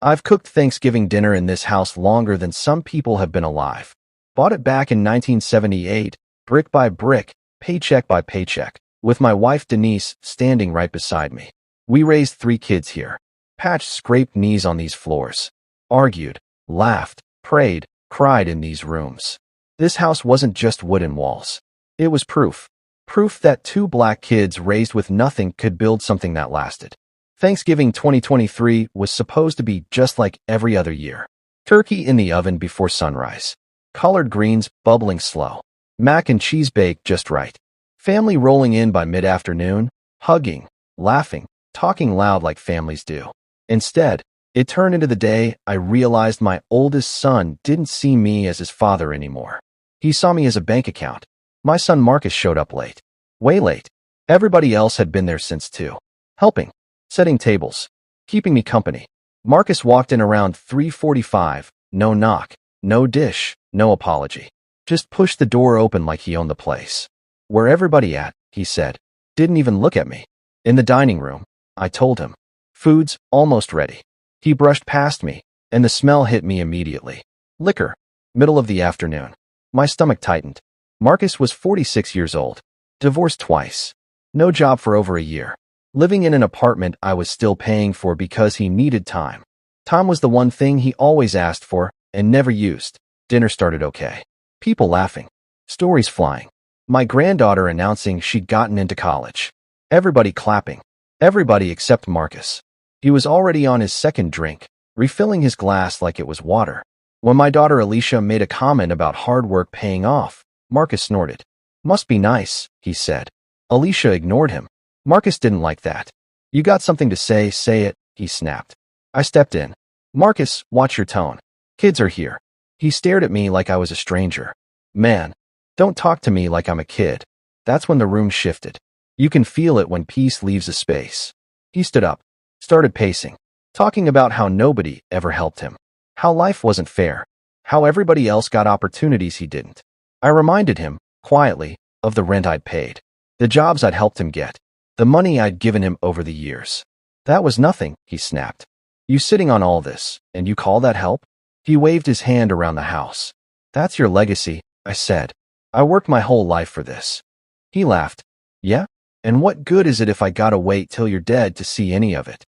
I've cooked Thanksgiving dinner in this house longer than some people have been alive. Bought it back in 1978, brick by brick, paycheck by paycheck, with my wife Denise standing right beside me. We raised 3 kids here. Patched scraped knees on these floors. Argued, laughed, prayed, cried in these rooms. This house wasn't just wooden walls. It was proof. Proof that 2 black kids raised with nothing could build something that lasted. Thanksgiving 2023 was supposed to be just like every other year. Turkey in the oven before sunrise. Collard greens bubbling slow. Mac and cheese baked just right. Family rolling in by mid-afternoon, hugging, laughing, talking loud like families do. Instead, it turned into the day I realized my oldest son didn't see me as his father anymore. He saw me as a bank account. My son Marcus showed up late. Way late. Everybody else had been there since 2. Helping. Setting tables. Keeping me company. Marcus walked in around 3:45. No knock. No dish. No apology. Just pushed the door open like he owned the place. "Where everybody at?" he said. Didn't even look at me. "In the dining room," I told him. "Food's almost ready." He brushed past me, and the smell hit me immediately. Liquor. Middle of the afternoon. My stomach tightened. Marcus was 46 years old. Divorced twice. No job for over a year. Living in an apartment I was still paying for because he needed time. Time was the one thing he always asked for and never used. Dinner started okay. People laughing. Stories flying. My granddaughter announcing she'd gotten into college. Everybody clapping. Everybody except Marcus. He was already on his 2nd drink, refilling his glass like it was water. When my daughter Alicia made a comment about hard work paying off, Marcus snorted. "Must be nice," he said. Alicia ignored him. Marcus didn't like that. "You got something to say it," he snapped. I stepped in. "Marcus, watch your tone. Kids are here." He stared at me like I was a stranger. "Man, don't talk to me like I'm a kid." That's when the room shifted. You can feel it when peace leaves a space. He stood up, started pacing, talking about how nobody ever helped him, how life wasn't fair, how everybody else got opportunities he didn't. I reminded him, quietly, of the rent I'd paid, the jobs I'd helped him get, the money I'd given him over the years. "That was nothing," he snapped. "You sitting on all this, and you call that help?" He waved his hand around the house. "That's your legacy," I said. "I worked my whole life for this." He laughed. "Yeah? And what good is it if I gotta wait till you're dead to see any of it?"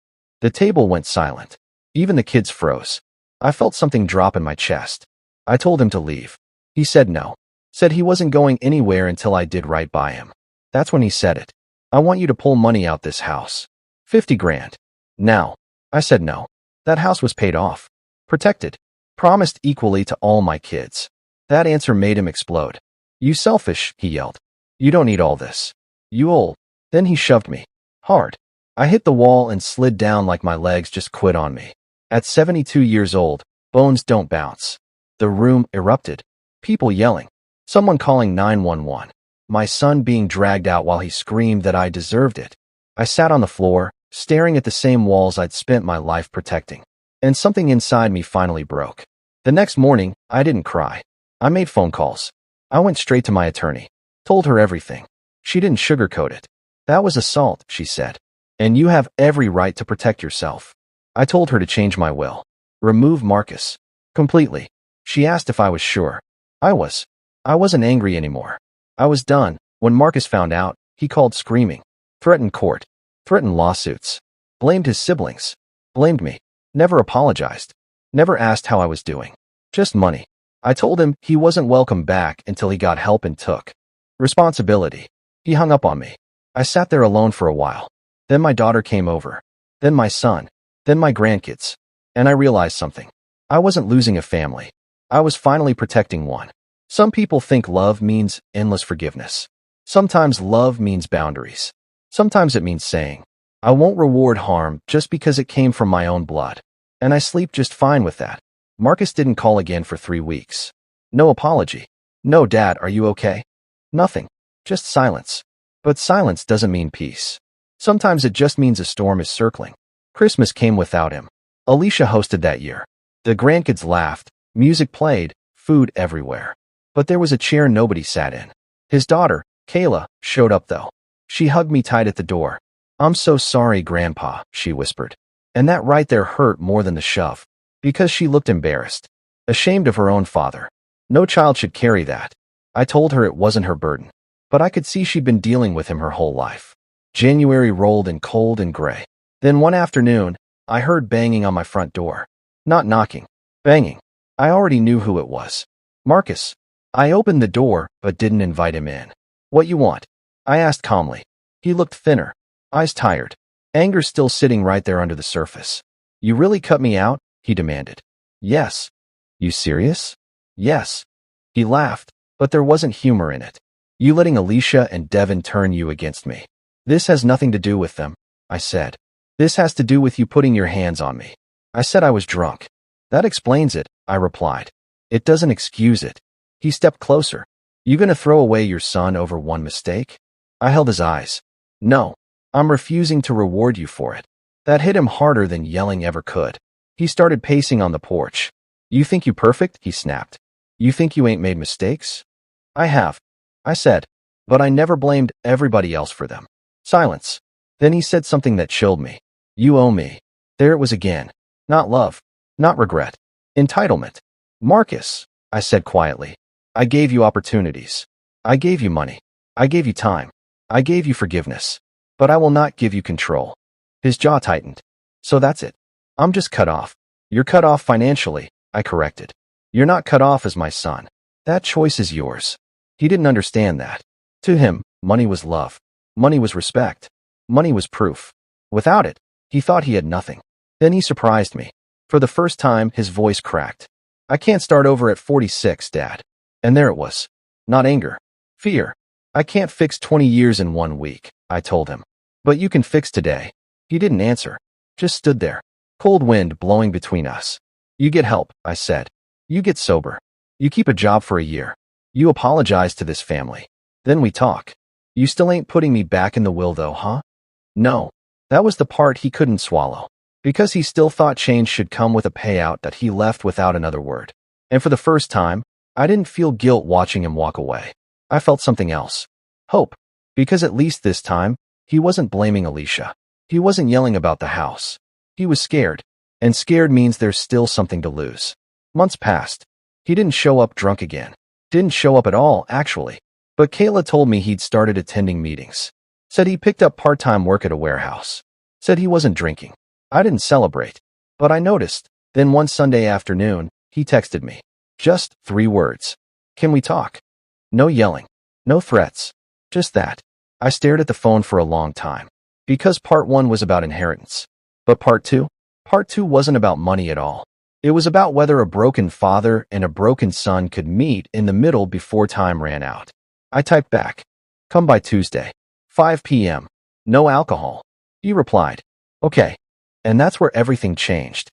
The table went silent. Even the kids froze. I felt something drop in my chest. I told him to leave. He said no. Said he wasn't going anywhere until I did right by him. That's when he said it. "I want you to pull money out this house. 50 grand. Now." I said no. That house was paid off. Protected. Promised equally to all my kids. That answer made him explode. "You selfish," he yelled. "You don't need all this. You old." Then he shoved me. Hard. I hit the wall and slid down like my legs just quit on me. At 72 years old, bones don't bounce. The room erupted. People yelling. Someone calling 911. My son being dragged out while he screamed that I deserved it. I sat on the floor, staring at the same walls I'd spent my life protecting. And something inside me finally broke. The next morning, I didn't cry. I made phone calls. I went straight to my attorney. Told her everything. She didn't sugarcoat it. "That was assault," she said. "And you have every right to protect yourself." I told her to change my will. Remove Marcus. Completely. She asked if I was sure. I was. I wasn't angry anymore. I was done. When Marcus found out, he called screaming. Threatened court. Threatened lawsuits. Blamed his siblings. Blamed me. Never apologized. Never asked how I was doing. Just money. I told him he wasn't welcome back until he got help and took responsibility. He hung up on me. I sat there alone for a while. Then my daughter came over. Then my son. Then my grandkids. And I realized something. I wasn't losing a family. I was finally protecting one. Some people think love means endless forgiveness. Sometimes love means boundaries. Sometimes it means saying, "I won't reward harm just because it came from my own blood." And I sleep just fine with that. Marcus didn't call again for 3 weeks. No apology. No, "Dad, are you okay?" Nothing. Just silence. But silence doesn't mean peace. Sometimes it just means a storm is circling. Christmas came without him. Alicia hosted that year. The grandkids laughed, music played, food everywhere. But there was a chair nobody sat in. His daughter, Kayla, showed up though. She hugged me tight at the door. "I'm so sorry, Grandpa," she whispered. And that right there hurt more than the shove. Because she looked embarrassed. Ashamed of her own father. No child should carry that. I told her it wasn't her burden. But I could see she'd been dealing with him her whole life. January rolled in cold and gray. Then one afternoon, I heard banging on my front door. Not knocking. Banging. I already knew who it was. Marcus. I opened the door, but didn't invite him in. What you want? I asked calmly. He looked thinner. Eyes tired. Anger still sitting right there under the surface. You really cut me out? He demanded. Yes. You serious? Yes. He laughed, but there wasn't humor in it. You letting Alicia and Devin turn you against me. This has nothing to do with them, I said. This has to do with you putting your hands on me. I said I was drunk. That explains it, I replied. It doesn't excuse it. He stepped closer. You gonna throw away your son over one mistake? I held his eyes. No. I'm refusing to reward you for it. That hit him harder than yelling ever could. He started pacing on the porch. You think you perfect? He snapped. You think you ain't made mistakes? I have. I said. But I never blamed everybody else for them. Silence. Then he said something that chilled me. You owe me. There it was again. Not love. Not regret. Entitlement. Marcus, I said quietly. I gave you opportunities. I gave you money. I gave you time. I gave you forgiveness. But I will not give you control. His jaw tightened. So that's it. I'm just cut off. You're cut off financially, I corrected. You're not cut off as my son. That choice is yours. He didn't understand that. To him, money was love. Money was respect. Money was proof. Without it, he thought he had nothing. Then he surprised me. For the first time, his voice cracked. I can't start over at 46, Dad. And there it was. Not anger. Fear. I can't fix 20 years in 1 week, I told him. But you can fix today. He didn't answer. Just stood there. Cold wind blowing between us. You get help, I said. You get sober. You keep a job for a year. You apologize to this family. Then we talk. You still ain't putting me back in the will though, huh? No. That was the part he couldn't swallow. Because he still thought change should come with a payout that he left without another word. And for the first time, I didn't feel guilt watching him walk away. I felt something else. Hope. Because at least this time, he wasn't blaming Alicia. He wasn't yelling about the house. He was scared. And scared means there's still something to lose. Months passed. He didn't show up drunk again. Didn't show up at all, actually. But Kayla told me he'd started attending meetings. Said he picked up part-time work at a warehouse. Said he wasn't drinking. I didn't celebrate. But I noticed. Then one Sunday afternoon, he texted me. Just 3 words. Can we talk? No yelling. No threats. Just that. I stared at the phone for a long time. Because part 1 was about inheritance. But part 2? Part 2 wasn't about money at all. It was about whether a broken father and a broken son could meet in the middle before time ran out. I typed back. Come by Tuesday. 5 p.m. No alcohol. He replied. Okay. And that's where everything changed.